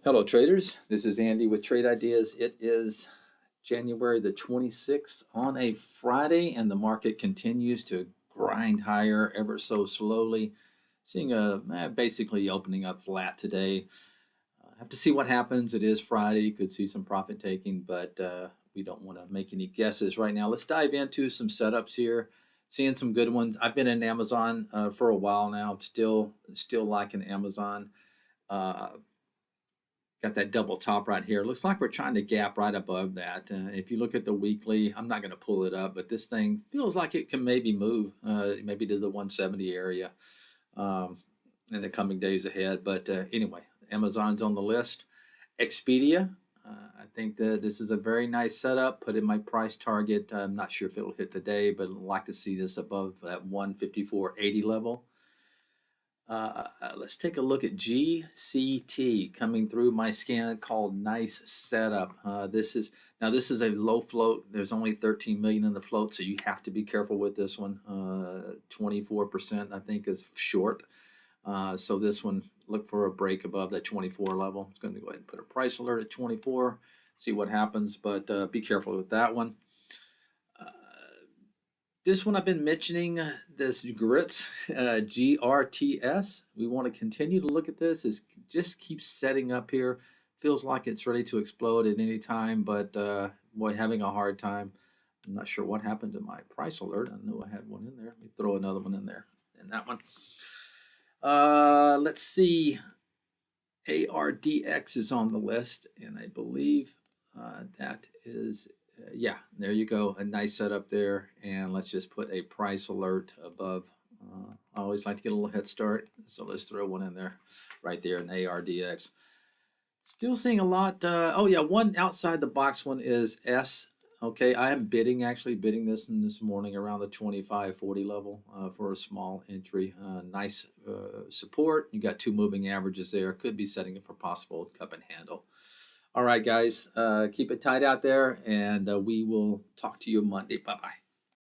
Hello, traders. This is Andy with Trade Ideas. It is January the 26th on a Friday, and the market continues to grind higher ever so slowly. Seeing basically opening up flat today. Have to see what happens. It is Friday. Could see some profit taking, but we don't want to make any guesses right now. Let's dive into some setups here. Seeing some good ones. I've been in Amazon for a while now. Still liking Amazon. Uh, Got that double top right here. Looks like we're trying to gap right above that. If you look at the weekly, I'm not going to pull it up, but this thing feels like it can maybe move, maybe to the 170 area in the coming days ahead. But anyway, Amazon's on the list. Expedia, I think that this is a very nice setup. Put in my price target. I'm not sure if it'll hit today, but I'd like to see this above that 154.80 level. Let's take a look at GCT coming through my scan called Nice Setup. This is a low float. There's only 13 million in the float, so you have to be careful with this one. 24% I think is short. So this one, look for a break above that 24 level. I'm going to go ahead and put a price alert at 24, see what happens, but be careful with that one. This one I've been mentioning, this grits, GRTS. We want to continue to look at this. It just keeps setting up here. Feels like it's ready to explode at any time, but boy, having a hard time. I'm not sure what happened to my price alert. I knew I had one in there. Let me throw another one in there. And that one. Let's see. ARDX is on the list, and I believe that is yeah, there you go. A nice setup there. And let's just put a price alert above. I always like to get a little head start. So let's throw one in there right there in ARDX. Still seeing a lot. Oh, yeah, one outside the box one is S. Okay, I am actually bidding this morning around the 25.40 level for a small entry. Nice support. You got two moving averages there. Could be setting it for possible cup and handle. All right, guys, keep it tight out there, and we will talk to you Monday. Bye-bye.